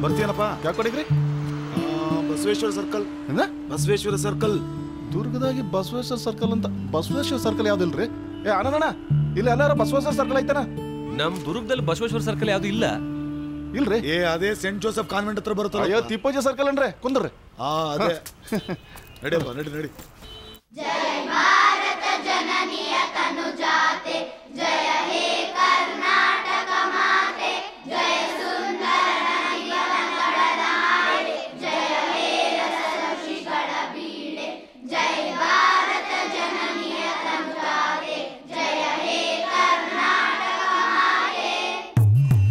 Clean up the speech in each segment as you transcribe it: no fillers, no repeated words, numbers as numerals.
ಬರ್ತೀನಪ್ಪ. ಯಾಕೆ ಕೊಡಿಗ್ರಿ? Basaveshwara circle. Basaveshwara circle. ದುರ್ಗದಾಗಿ ಬಸವೇಶ್ವರ ಸರ್ಕಲ್ ಅಂತ. ಬಸವೇಶ್ವರ ಸರ್ಕಲ್ ಯಾವ್ದಿಲ್ರಿ? ಅಣ್ಣ ಇಲ್ಲಿ ಎಲ್ಲಾರ ಬಸವೇಶ್ವರ ಸರ್ಕಲ್ ಐತನ? ನಮ್ ದುರ್ಗದಲ್ಲಿ ಬಸವೇಶ್ವರ ಸರ್ಕಲ್ ಯಾವ್ದು ಇಲ್ಲ. ಇಲ್ರಿ? ಅದೇ ಸೆಂಟ್ ಜೋಸೆಫ್ ಕಾನ್ವೆಂಟ್ ಹತ್ರ ಬರುತ್ತಲ್ಲ. ಅಯ್ಯೋ ತಿಪ್ಪಜ್ಜಿ ಸರ್ಕಲ್ ಅನ್ರಿ, ಕುಂದ್ರಿ. ಅದೇ ನಡಿಯಪ್ಪ, ನಡಿ. ಜಯ ಭಾರತ ಜನನಿಯ ತನುಜಾತೆ, ಜಯ ಹೇ ಕರ್ನಾಟಕ ಮಾತೆ, ಜಯ ಸುಂದರ ನದಿಗಳ ನಾಡೆ, ಜಯ ಹೇ ರಸಋಷಿಗಳ ಬೀಡೆ. ಜಯ ಭಾರತ ಜನನಿಯ ತನುಜಾತೆ, ಜಯ ಹೇ ಕರ್ನಾಟಕ ಮಾತೆ.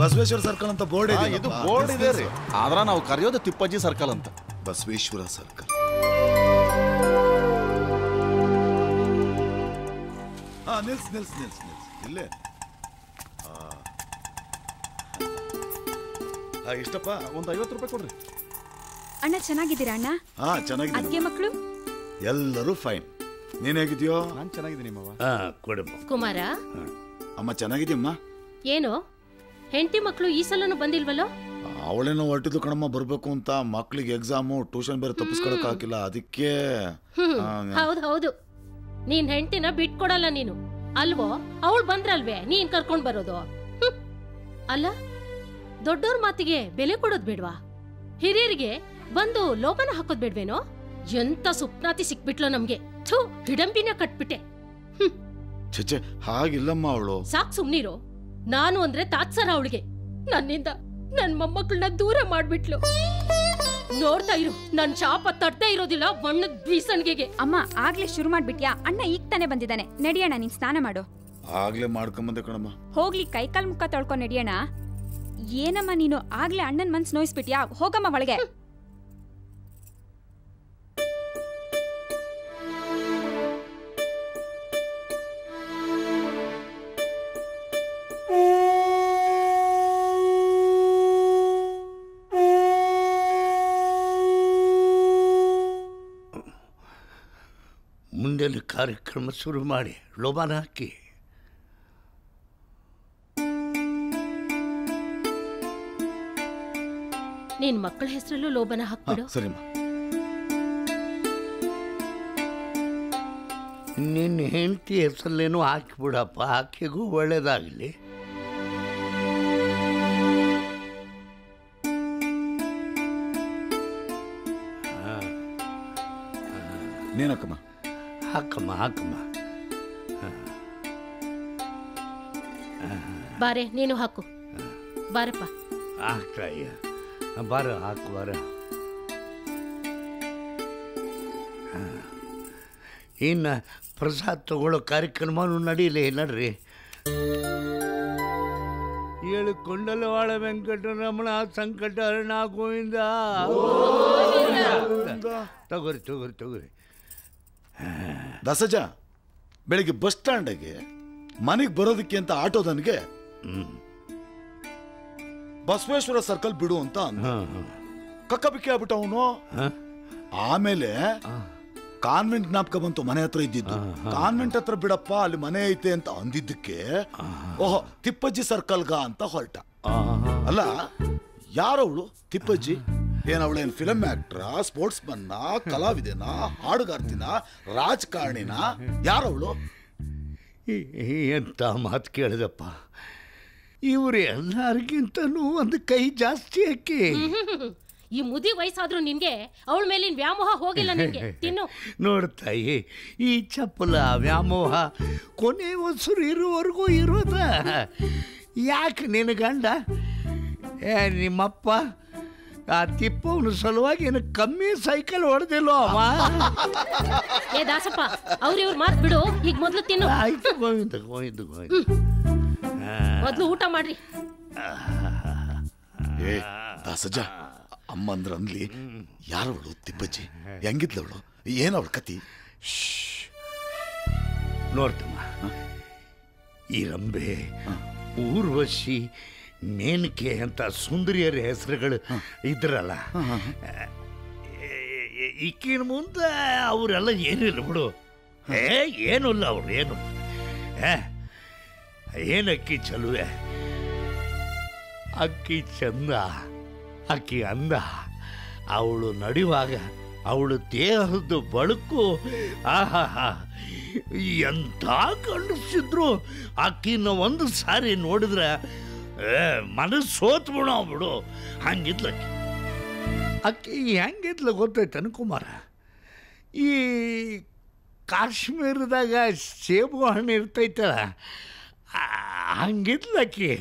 ಬಸವೇಶ್ವರ ಸರ್ಕಲ್ ಅಂತ ಬೋರ್ಡ್ ಇದೆ. ಇದು ಬೋರ್ಡ್ ಇದೆ ರೀ, ಆದ್ರ ನಾವು ಕರೆಯೋದು ತಿಪ್ಪಜ್ಜಿ ಸರ್ಕಲ್ ಅಂತ. ಬಸವೇಶ್ವರ ಸರ್ಕಲ್. ನಿಲ್ಸ್ ಇಲ್ಲೇ. ಇಷ್ಟಪ್ಪ, ಒಂದು 50 ರೂಪಾಯಿ ಕೊಡ್ರಿ. ಅಣ್ಣ ಚೆನ್ನಾಗಿದ್ದೀರಾ ಅಣ್ಣ? ಚೆನ್ನಾಗಿದೆ. ಅತ್ತೆ ಮಕ್ಕಳು ಎಲ್ಲರೂ ಫೈನ್. ನೀನ್ ಹೇಗಿದ್ಯೋ? ನಾನು ಚೆನ್ನಾಗಿದ್ದೀನಿ ಮಾವ. ಕುಮಾರ, ಅಮ್ಮ ಚೆನ್ನಾಗಿದ್ಯಮ್ಮ? ಏನು ಹೆಂಡತಿ ಮಕ್ಕಳು ಈ ಸಲನು ಬಂದಿಲ್ವಲ್ಲೋ? ಅವಳೇನೋ ಹೊರಟಿದ್ದು ಕಣಮ್ಮ, ಬರ್ಬೇಕು ಅಂತ. ಮಕ್ಳಿಗೆ ಎಕ್ಸಾಮು, ಟ್ಯೂಷನ್ ಬೇರೆ ತಪ್ಪಿಸ್ಕೊಳಕ್ ಹಾಕಿಲ್ಲ, ಅದಕ್ಕೆ. ಹೌದು, ನೀನ್ ಹೆಂಡತಿನ ಬಿಟ್ಕೊಡಲ್ಲ ನೀನು ಅಲ್ವೋ? ಅವಳು ಬಂದ್ರಲ್ವೇ ನೀನ್ ಕರ್ಕೊಂಡ್ ಬರೋದು. ಅಲ್ಲ, ದೊಡ್ಡೋರ್ ಮಾತಿಗೆ ಬೆಲೆ ಕೊಡೋದ್ ಬೇಡ್ವಾ? ಹಿರಿಯರಿಗೆ ಬಂದು ಲೋಪನ ಹಾಕೋದ್ ಬೇಡ್ವೇನೋ? ಎಂತ ಸುಪ್ನಾತಿ ಸಿಕ್ಬಿಟ್ಲೋ ನಮ್ಗೆ. ಥೂ, ಹಿಡಂಬಿನ ಕಟ್ಬಿಟ್ಟೆ. ಛೆ, ಹಾಗಿಲ್ಲಮ್ಮ ಅವಳು. ಸಾಕ್ ಸುಮ್ನಿರೋ. ನಾನು ಅಂದ್ರೆ ತಾತ್ಸರ ಅವಳಿಗೆ. ನನ್ನಿಂದ ನನ್ ಮೊಮ್ಮಕ್ಕಳನ್ನ ದೂರ ಮಾಡ್ಬಿಟ್ಲು. ನೋಡ್ತಾ ಇರು, ನನ್ ಶಾಪ ತಟ್ಟೆ ಇರೋದಿಲ್ಲ ಬಣ್ಣದ ಬೀಸಣಿಗೆಗೆ. ಅಮ್ಮ ಆಗ್ಲೇ ಶುರು ಮಾಡ್ಬಿಟ್ಯಾ? ಅಣ್ಣ ಈಗ ತಾನೇ ಬಂದಿದ್ದಾನೆ, ನಡಿಯೋಣ. ನೀನ್ ಸ್ನಾನ ಮಾಡು. ಆಗ್ಲೇ ಮಾಡ್ಕೊಂಬಂದೆ ಕಣಮ್ಮ. ಹೋಗ್ಲಿ, ಕೈಕಾಲ್ ಮುಖ ತೊಳ್ಕೊಂಡ್ ನಡಿಯೋಣ. ಏನಮ್ಮ ನೀನು ಆಗ್ಲೇ ಅಣ್ಣನ್ ಮನ್ಸ್ ನೋಯಿಸ್ಬಿಟ್ಯಾ? ಹೋಗಮ್ಮ ಒಳಗೆ. ಮುಂದೆ ಕಾರ್ಯಕ್ರಮ ಶುರು ಮಾಡಿ ಲೋಬಾನ ಹಾಕಿ. ನಿನ್ ಮಕ್ಕಳ ಹೆಸರಲ್ಲೂ ಲೋಬನ ಹಾಕ್ಬಿಡು. ಸರಿಮ್ಮ. ನಿನ್ನ ಹೆಂಡತಿ ಹೆಸರಲ್ಲೇನೋ ಹಾಕಿಬಿಡಪ್ಪ, ಆಕೆಗೂ ಒಳ್ಳೇದಾಗಲಿ. ನೀನಕ್ಕಮ್ಮ? ಹಾಕಮ್ಮ. ಬಾರೆ, ನೀನು ಹಾಕು. ಬಾರಪ್ಪ. ಹಾಕ್ತಾಯ್ಯ, ಬಾರ ಹಾಕು, ಬಾರ. ಇನ್ನು ಪ್ರಸಾದ್ ತಗೊಳ್ಳೋ ಕಾರ್ಯಕ್ರಮನೂ ನಡೀಲಿ, ನಡ್ರಿ. ಹೇಳಿಕೊಂಡಲವಾಳ ವೆಂಕಟರಮಣ ಸಂಕಟಹರಣ ಗೋವಿಂದ. ತಗೋರಿ. ದಾಸಜ, ಬೆಳಿಗ್ಗೆ ಬಸ್ ಸ್ಟ್ಯಾಂಡಿಗೆ ಮನೆಗೆ ಬರೋದಕ್ಕೆ ಅಂತ ಆಟೋದನ್ಗೆ ಬಸವೇಶ್ವರ ಸರ್ಕಲ್ ಬಿಡು ಅಂತ ಕಕ್ಕ ಬಿಕ್ಕಿ ಆಗ್ಬಿಟ್ಟ ಅವನು. ಆಮೇಲೆ ಕಾನ್ವೆಂಟ್ ಜ್ಞಾಪಕ ಬಂತು, ಮನೆ ಹತ್ರ ಇದ್ದಿದ್ದು. ಕಾನ್ವೆಂಟ್ ಹತ್ರ ಬಿಡಪ್ಪ, ಅಲ್ಲಿ ಮನೆ ಐತೆ ಅಂತ ಅಂದಿದ್ದಕ್ಕೆ ಓಹೋ ತಿಪ್ಪಜ್ಜಿ ಸರ್ಕಲ್ಗ ಅಂತ ಹೊರಟ. ಅಲ್ಲ, ಯಾರವಳು ತಿಪ್ಪಜ್ಜಿ? ಏನವಳೇನು ಫಿಲಮ್ ಆಕ್ಟ್ರಾ, ಸ್ಪೋರ್ಟ್ಸ್ ಮನ್ನ, ಕಲಾವಿದೆನ, ಹಾಡುಗಾರ್ತಿನ, ರಾಜಕಾರಣಿನ? ಯಾರವಳು? ಎಂತ ಮಾತು ಕೇಳಿದಪ್ಪ. ಇವ್ರು ಎಲ್ಲರಿಗಿಂತನೂ ಒಂದು ಕೈ ಜಾಸ್ತಿ ಆಕೆ. ಈ ಮುದಿ ವಯಸ್ಸಾದ್ರೂ ನಿನ್ಗೆ ಅವಳ ಮೇಲಿನ ವ್ಯಾಮೋಹ ಹೋಗಿಲ್ಲ ನಿನ್ಗೆ. ತಿನ್ನು. ನೋಡ್ತಾಯಿ, ಈ ಚಪ್ಪಲ ವ್ಯಾಮೋಹ ಕೊನೆ ಹೊಸರು ಇರುವವರೆಗೂ ಇರೋದ. ಯಾಕೆ ನಿನ್ನ ಗಂಡ ನಿಮ್ಮಪ್ಪ ಆ ತಿಪ್ಪವನ ಸಲುವಾಗಿ ಏನು ಕಮ್ಮಿ ಸೈಕಲ್ ಹೊಡೆದಿಲ್ಲೋ ಅವ? ಏ ದಾಸಪ್ಪ, ಅವ್ರಿವ್ರು ಮಾತ್ ಬಿಡು, ಈಗ ಮೊದ್ಲು ತಿನ್ನು. ಆಯ್ತು, ಗೋವಿಂದ. ಮೊದ್ಲು ಊಟ ಮಾಡ್ರಿ. ಏ ದಾಸಜ, ಅಮ್ಮ ಅಂದ್ರ ಅನ್ಲಿ, ಯಾರವಳು ತಿಪ್ಪಜ್ಜಿ? ಹೆಂಗಿದ್ಲವಳು? ಏನವಳ ಕತಿ? ನೋಡ್ತಮ್ಮ, ಈ ರಂಬೆ, ಊರ್ವಶಿ, ಮೇನಕೆ ಅಂತ ಸುಂದರಿಯರ ಹೆಸರುಗಳು ಇದ್ರಲ್ಲ, ಈಕಿನ ಮುಂದೆ ಅವರೆಲ್ಲ ಏನಿಲ್ಲ ಬಿಡು. ಏನೂ ಇಲ್ಲ ಅವ್ರು, ಏನು ಏನಕ್ಕಿ ಚಲುವೆ, ಅಕ್ಕಿ ಚಂದ, ಆಕಿ ಅಂದ ಅವಳು ನಡೆಯುವಾಗ ಅವಳು ದೇಹದ ಬಳುಕು ಆಹಾ ಎಂಥ ಗಂಡಸಿದ್ರು ಆಕಿನ ಒಂದು ಸಾರಿ ನೋಡಿದ್ರೆ ಮನಸ್ಸು ಸೋತ್ ಬಿಡು ಹಂಗಿದ್ಲ ಆಕಿ ಹೆಂಗಿದ್ಲ ಗೊತ್ತೈತನ ಕುಮಾರ, ಈ ಕಾಶ್ಮೀರದಾಗ ಸೇಬು ಹಣ್ಣು ಇರ್ತೈತಲ್ಲ ಹಂಗಿದ್ಲಕ್ಕಿ.